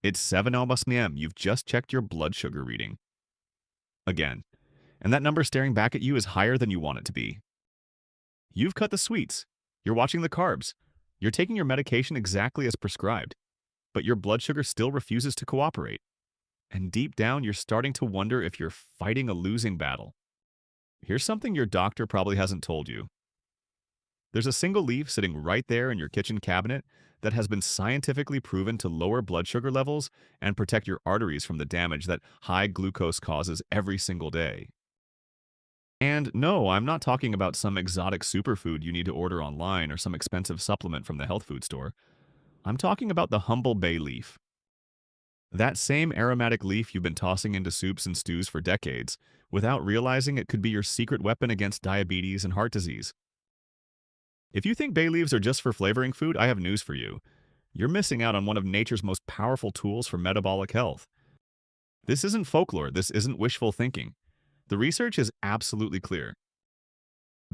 It's 7 almost p.m. You've just checked your blood sugar reading. Again. And that number staring back at you is higher than you want it to be. You've cut the sweets. You're watching the carbs. You're taking your medication exactly as prescribed. But your blood sugar still refuses to cooperate. And deep down, you're starting to wonder if you're fighting a losing battle. Here's something your doctor probably hasn't told you. There's a single leaf sitting right there in your kitchen cabinet that has been scientifically proven to lower blood sugar levels and protect your arteries from the damage that high glucose causes every single day. And no, I'm not talking about some exotic superfood you need to order online or some expensive supplement from the health food store. I'm talking about the humble bay leaf. That same aromatic leaf you've been tossing into soups and stews for decades, without realizing it could be your secret weapon against diabetes and heart disease. If you think bay leaves are just for flavoring food, I have news for you. You're missing out on one of nature's most powerful tools for metabolic health. This isn't folklore, this isn't wishful thinking. The research is absolutely clear.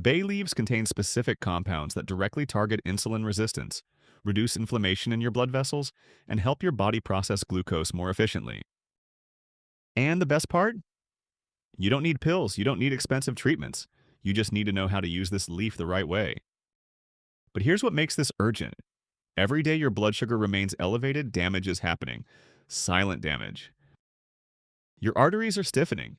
Bay leaves contain specific compounds that directly target insulin resistance, reduce inflammation in your blood vessels, and help your body process glucose more efficiently. And the best part? You don't need pills, you don't need expensive treatments. You just need to know how to use this leaf the right way. But here's what makes this urgent. Every day your blood sugar remains elevated, damage is happening. Silent damage. Your arteries are stiffening.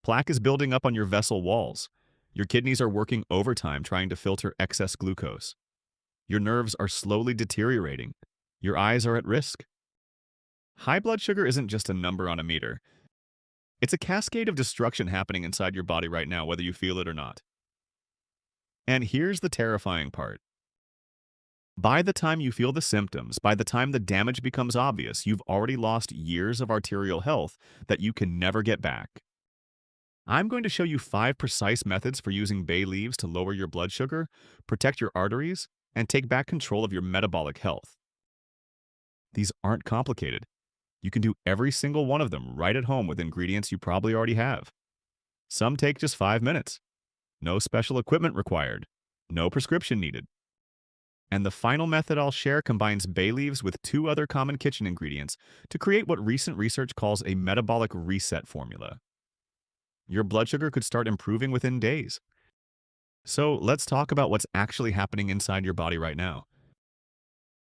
Plaque is building up on your vessel walls. Your kidneys are working overtime trying to filter excess glucose. Your nerves are slowly deteriorating. Your eyes are at risk. High blood sugar isn't just a number on a meter. It's a cascade of destruction happening inside your body right now, whether you feel it or not. And here's the terrifying part. By the time you feel the symptoms, by the time the damage becomes obvious, you've already lost years of arterial health that you can never get back. I'm going to show you 5 precise methods for using bay leaves to lower your blood sugar, protect your arteries, and take back control of your metabolic health. These aren't complicated. You can do every single one of them right at home with ingredients you probably already have. Some take just 5 minutes. No special equipment required. No prescription needed. And the final method I'll share combines bay leaves with 2 other common kitchen ingredients to create what recent research calls a metabolic reset formula. Your blood sugar could start improving within days. So let's talk about what's actually happening inside your body right now.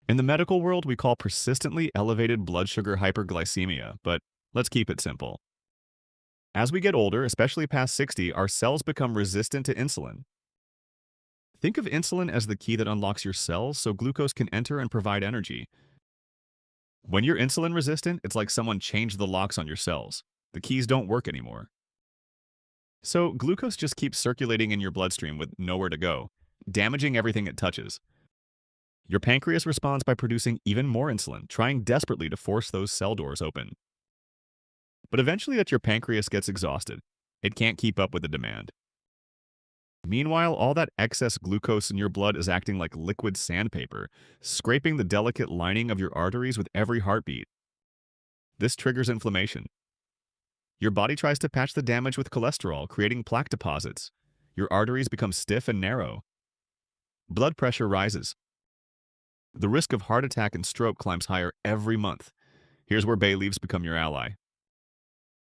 In the medical world, we call persistently elevated blood sugar hyperglycemia, but let's keep it simple. As we get older, especially past 60, our cells become resistant to insulin. Think of insulin as the key that unlocks your cells so glucose can enter and provide energy. When you're insulin resistant, it's like someone changed the locks on your cells. The keys don't work anymore. So glucose just keeps circulating in your bloodstream with nowhere to go, damaging everything it touches. Your pancreas responds by producing even more insulin, trying desperately to force those cell doors open. But eventually your pancreas gets exhausted. It can't keep up with the demand. Meanwhile, all that excess glucose in your blood is acting like liquid sandpaper, scraping the delicate lining of your arteries with every heartbeat. This triggers inflammation. Your body tries to patch the damage with cholesterol, creating plaque deposits. Your arteries become stiff and narrow. Blood pressure rises. The risk of heart attack and stroke climbs higher every month. Here's where bay leaves become your ally.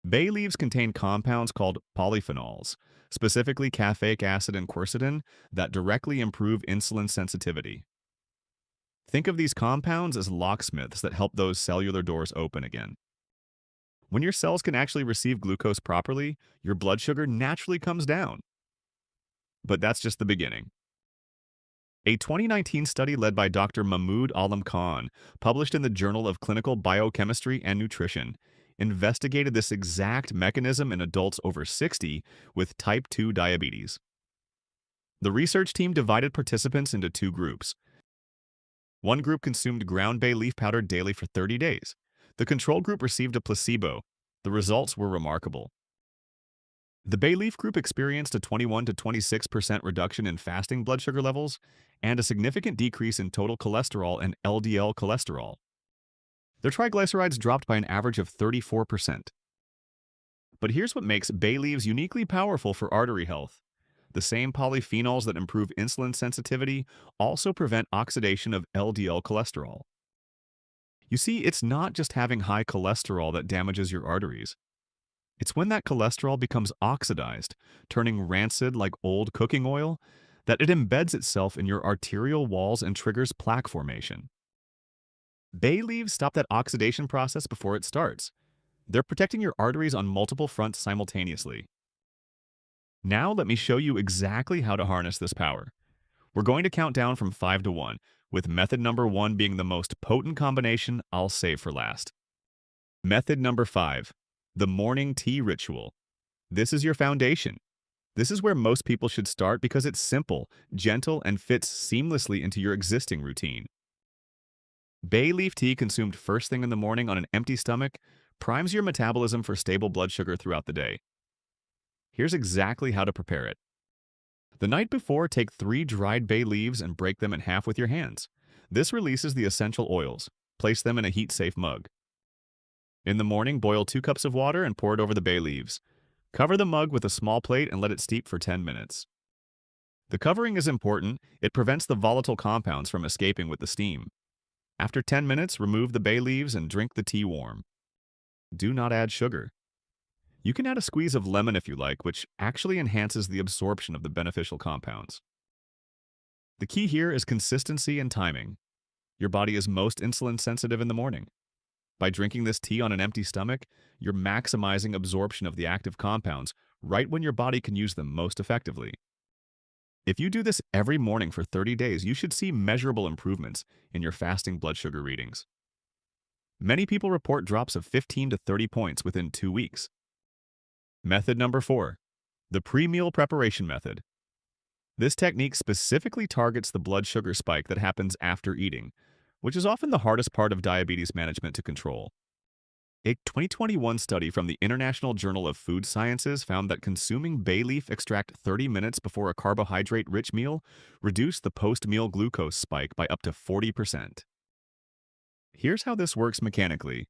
Bay leaves contain compounds called polyphenols, specifically caffeic acid and quercetin, that directly improve insulin sensitivity. Think of these compounds as locksmiths that help those cellular doors open again. When your cells can actually receive glucose properly, your blood sugar naturally comes down. But that's just the beginning. A 2019 study led by Dr. Mahmoud Alam Khan, published in the Journal of Clinical Biochemistry and Nutrition, investigated this exact mechanism in adults over 60 with type 2 diabetes. The research team divided participants into 2 groups. One group consumed ground bay leaf powder daily for 30 days. The control group received a placebo. The results were remarkable. The bay leaf group experienced a 21 to 26% reduction in fasting blood sugar levels and a significant decrease in total cholesterol and LDL cholesterol. Their triglycerides dropped by an average of 34%. But here's what makes bay leaves uniquely powerful for artery health. The same polyphenols that improve insulin sensitivity also prevent oxidation of LDL cholesterol. You see, it's not just having high cholesterol that damages your arteries. It's when that cholesterol becomes oxidized, turning rancid like old cooking oil, that it embeds itself in your arterial walls and triggers plaque formation. Bay leaves stop that oxidation process before it starts. They're protecting your arteries on multiple fronts simultaneously. Now let me show you exactly how to harness this power. We're going to count down from 5 to 1, with method number 1 being the most potent combination I'll save for last. Method number 5, the morning tea ritual. This is your foundation. This is where most people should start because it's simple, gentle, and fits seamlessly into your existing routine. Bay leaf tea consumed first thing in the morning on an empty stomach primes your metabolism for stable blood sugar throughout the day. Here's exactly how to prepare it. The night before, take 3 dried bay leaves and break them in half with your hands. This releases the essential oils. Place them in a heat-safe mug. In the morning, boil 2 cups of water and pour it over the bay leaves. Cover the mug with a small plate and let it steep for 10 minutes. The covering is important. It prevents the volatile compounds from escaping with the steam. After 10 minutes, remove the bay leaves and drink the tea warm. Do not add sugar. You can add a squeeze of lemon if you like, which actually enhances the absorption of the beneficial compounds. The key here is consistency and timing. Your body is most insulin sensitive in the morning. By drinking this tea on an empty stomach, you're maximizing absorption of the active compounds right when your body can use them most effectively. If you do this every morning for 30 days, you should see measurable improvements in your fasting blood sugar readings. Many people report drops of 15 to 30 points within 2 weeks. Method number 4, the pre-meal preparation method. This technique specifically targets the blood sugar spike that happens after eating, which is often the hardest part of diabetes management to control. A 2021 study from the International Journal of Food Sciences found that consuming bay leaf extract 30 minutes before a carbohydrate-rich meal reduced the post-meal glucose spike by up to 40%. Here's how this works mechanically.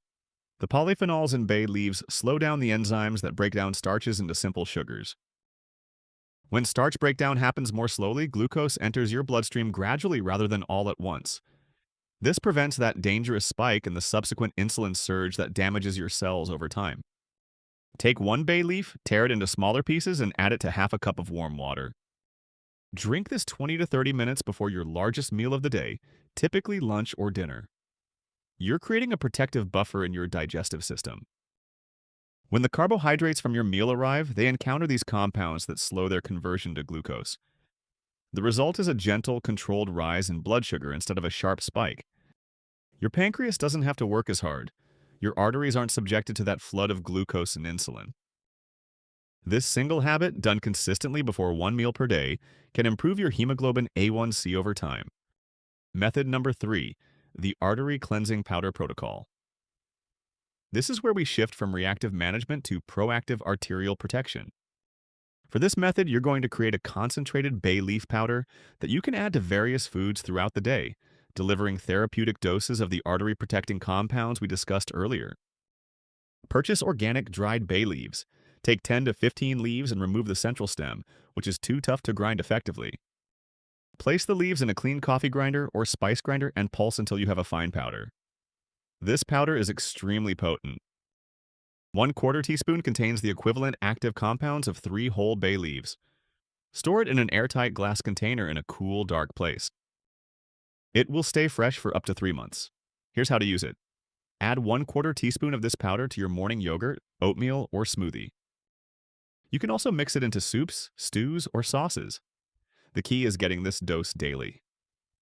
The polyphenols in bay leaves slow down the enzymes that break down starches into simple sugars. When starch breakdown happens more slowly, glucose enters your bloodstream gradually rather than all at once. This prevents that dangerous spike and the subsequent insulin surge that damages your cells over time. Take 1 bay leaf, tear it into smaller pieces, and add it to half a cup of warm water. Drink this 20 to 30 minutes before your largest meal of the day, typically lunch or dinner. You're creating a protective buffer in your digestive system. When the carbohydrates from your meal arrive, they encounter these compounds that slow their conversion to glucose. The result is a gentle, controlled rise in blood sugar instead of a sharp spike. Your pancreas doesn't have to work as hard. Your arteries aren't subjected to that flood of glucose and insulin. This single habit, done consistently before 1 meal per day, can improve your hemoglobin A1C over time. Method number 3, the artery cleansing powder protocol. This is where we shift from reactive management to proactive arterial protection. For this method, you're going to create a concentrated bay leaf powder that you can add to various foods throughout the day, delivering therapeutic doses of the artery-protecting compounds we discussed earlier. Purchase organic dried bay leaves. Take 10 to 15 leaves and remove the central stem, which is too tough to grind effectively. Place the leaves in a clean coffee grinder or spice grinder and pulse until you have a fine powder. This powder is extremely potent. 1/4 teaspoon contains the equivalent active compounds of 3 whole bay leaves. Store it in an airtight glass container in a cool, dark place. It will stay fresh for up to 3 months. Here's how to use it. Add 1/4 teaspoon of this powder to your morning yogurt, oatmeal, or smoothie. You can also mix it into soups, stews, or sauces. The key is getting this dose daily.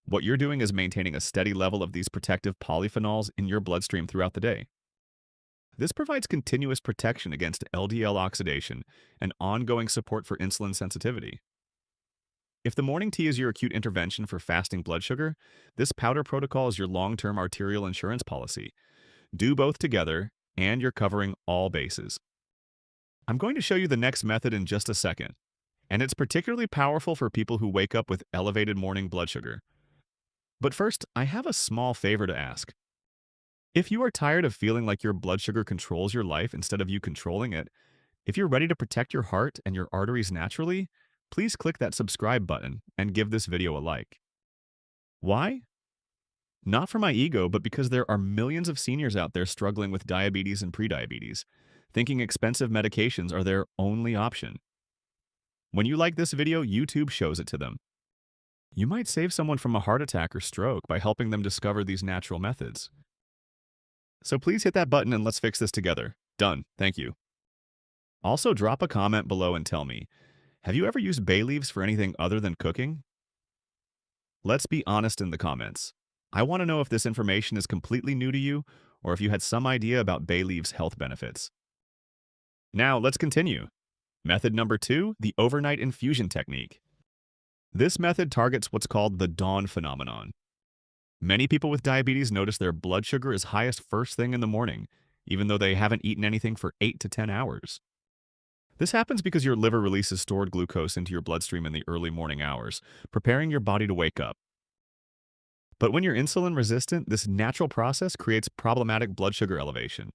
What you're doing is maintaining a steady level of these protective polyphenols in your bloodstream throughout the day. This provides continuous protection against LDL oxidation and ongoing support for insulin sensitivity. If the morning tea is your acute intervention for fasting blood sugar, this powder protocol is your long-term arterial insurance policy. Do both together, and you're covering all bases. I'm going to show you the next method in just a second, and it's particularly powerful for people who wake up with elevated morning blood sugar. But first, I have a small favor to ask. If you are tired of feeling like your blood sugar controls your life instead of you controlling it, if you're ready to protect your heart and your arteries naturally, please click that subscribe button and give this video a like. Why? Not for my ego, but because there are millions of seniors out there struggling with diabetes and prediabetes, thinking expensive medications are their only option. When you like this video, YouTube shows it to them. You might save someone from a heart attack or stroke by helping them discover these natural methods. So please hit that button and let's fix this together. Done. Thank you. Also, drop a comment below and tell me, have you ever used bay leaves for anything other than cooking? Let's be honest in the comments. I want to know if this information is completely new to you or if you had some idea about bay leaves' health benefits. Now, let's continue. Method number 2, the overnight infusion technique. This method targets what's called the dawn phenomenon. Many people with diabetes notice their blood sugar is highest first thing in the morning, even though they haven't eaten anything for 8 to 10 hours. This happens because your liver releases stored glucose into your bloodstream in the early morning hours, preparing your body to wake up. But when you're insulin resistant, this natural process creates problematic blood sugar elevation.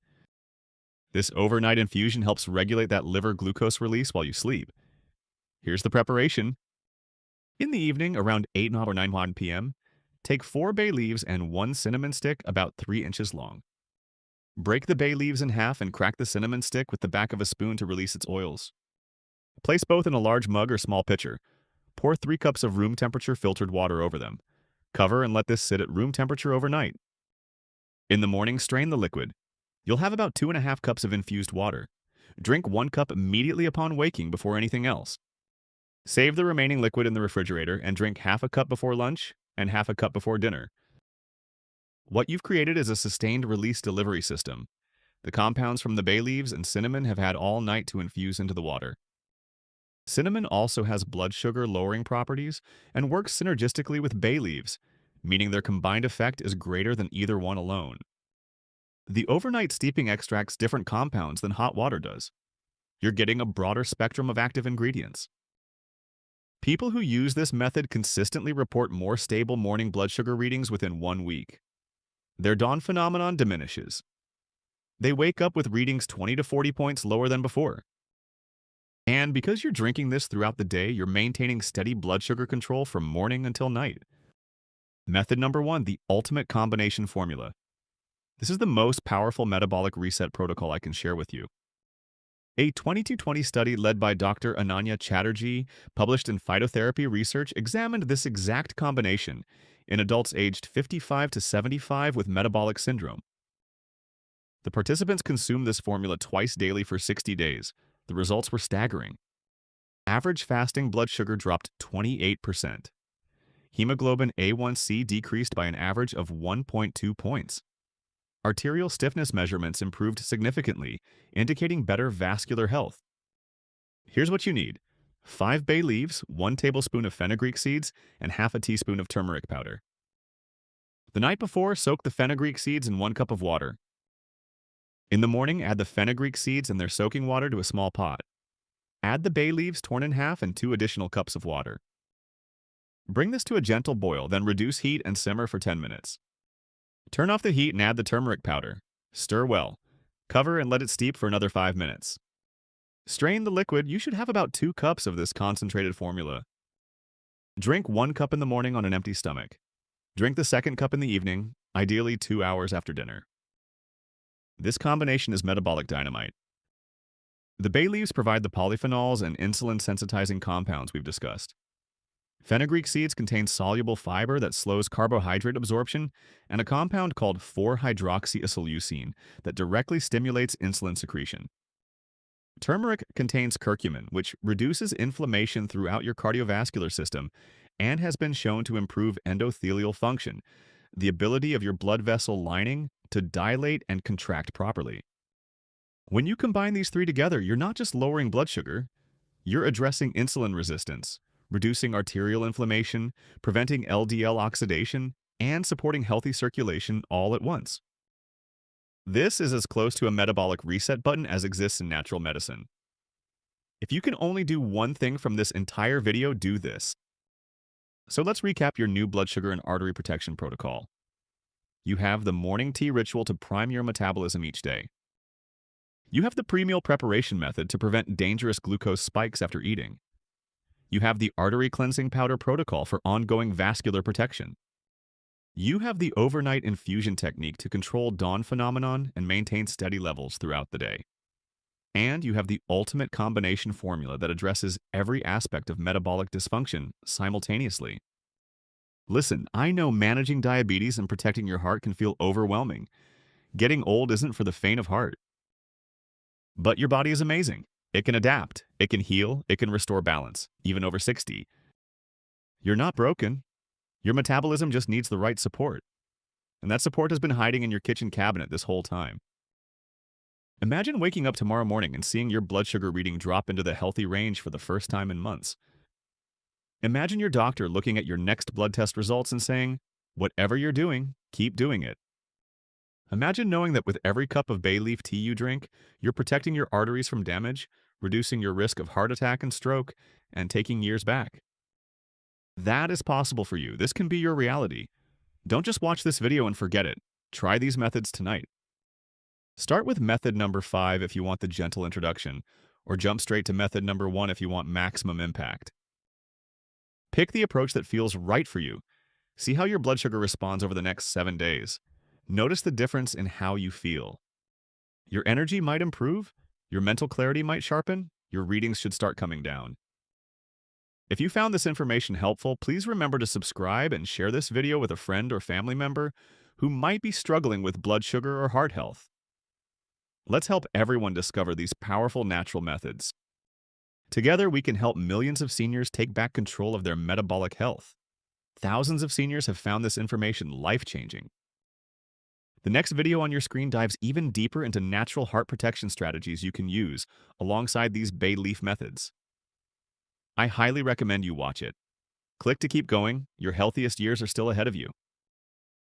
This overnight infusion helps regulate that liver glucose release while you sleep. Here's the preparation. In the evening, around 8 or 9 p.m., take 4 bay leaves and 1 cinnamon stick about 3 inches long. Break the bay leaves in half and crack the cinnamon stick with the back of a spoon to release its oils. Place both in a large mug or small pitcher. Pour 3 cups of room temperature filtered water over them. Cover and let this sit at room temperature overnight. In the morning, strain the liquid. You'll have about 2.5 cups of infused water. Drink 1 cup immediately upon waking before anything else. Save the remaining liquid in the refrigerator and drink half a cup before lunch and half a cup before dinner. What you've created is a sustained release delivery system. The compounds from the bay leaves and cinnamon have had all night to infuse into the water. Cinnamon also has blood sugar lowering properties and works synergistically with bay leaves, meaning their combined effect is greater than either one alone. The overnight steeping extracts different compounds than hot water does. You're getting a broader spectrum of active ingredients. People who use this method consistently report more stable morning blood sugar readings within 1 week. Their dawn phenomenon diminishes. They wake up with readings 20 to 40 points lower than before. And because you're drinking this throughout the day, you're maintaining steady blood sugar control from morning until night. Method number 1, the ultimate combination formula. This is the most powerful metabolic reset protocol I can share with you. A 2020 study led by Dr. Ananya Chatterjee, published in Phytotherapy Research, examined this exact combination in adults aged 55 to 75 with metabolic syndrome. The participants consumed this formula twice daily for 60 days. The results were staggering. Average fasting blood sugar dropped 28%. Hemoglobin A1C decreased by an average of 1.2 points. Arterial stiffness measurements improved significantly, indicating better vascular health. Here's what you need: 5 bay leaves, 1 tablespoon of fenugreek seeds, and half a teaspoon of turmeric powder. The night before, soak the fenugreek seeds in 1 cup of water. In the morning, add the fenugreek seeds and their soaking water to a small pot. Add the bay leaves torn in half and 2 additional cups of water. Bring this to a gentle boil, then reduce heat and simmer for 10 minutes. Turn off the heat and add the turmeric powder. Stir well. Cover and let it steep for another 5 minutes. Strain the liquid. You should have about 2 cups of this concentrated formula. Drink 1 cup in the morning on an empty stomach. Drink the second cup in the evening, ideally 2 hours after dinner. This combination is metabolic dynamite. The bay leaves provide the polyphenols and insulin-sensitizing compounds we've discussed. Fenugreek seeds contain soluble fiber that slows carbohydrate absorption and a compound called 4-hydroxyisoleucine that directly stimulates insulin secretion. Turmeric contains curcumin, which reduces inflammation throughout your cardiovascular system and has been shown to improve endothelial function, the ability of your blood vessel lining to dilate and contract properly. When you combine these 3 together, you're not just lowering blood sugar, you're addressing insulin resistance, reducing arterial inflammation, preventing LDL oxidation, and supporting healthy circulation all at once. This is as close to a metabolic reset button as exists in natural medicine. If you can only do one thing from this entire video, do this. So let's recap your new blood sugar and artery protection protocol. You have the morning tea ritual to prime your metabolism each day. You have the pre-meal preparation method to prevent dangerous glucose spikes after eating. You have the artery cleansing powder protocol for ongoing vascular protection. You have the overnight infusion technique to control dawn phenomenon and maintain steady levels throughout the day. And you have the ultimate combination formula that addresses every aspect of metabolic dysfunction simultaneously. Listen, I know managing diabetes and protecting your heart can feel overwhelming. Getting old isn't for the faint of heart. But your body is amazing. It can adapt, it can heal, it can restore balance, even over 60. You're not broken. Your metabolism just needs the right support. And that support has been hiding in your kitchen cabinet this whole time. Imagine waking up tomorrow morning and seeing your blood sugar reading drop into the healthy range for the first time in months. Imagine your doctor looking at your next blood test results and saying, "Whatever you're doing, keep doing it." Imagine knowing that with every cup of bay leaf tea you drink, you're protecting your arteries from damage, reducing your risk of heart attack and stroke, and taking years back. That is possible for you. This can be your reality. Don't just watch this video and forget it. Try these methods tonight. Start with method number 5 if you want the gentle introduction, or jump straight to method number 1 if you want maximum impact. Pick the approach that feels right for you. See how your blood sugar responds over the next 7 days. Notice the difference in how you feel. Your energy might improve, your mental clarity might sharpen, your readings should start coming down. If you found this information helpful, please remember to subscribe and share this video with a friend or family member who might be struggling with blood sugar or heart health. Let's help everyone discover these powerful natural methods. Together, we can help millions of seniors take back control of their metabolic health. Thousands of seniors have found this information life-changing. The next video on your screen dives even deeper into natural heart protection strategies you can use alongside these bay leaf methods. I highly recommend you watch it. Click to keep going. Your healthiest years are still ahead of you.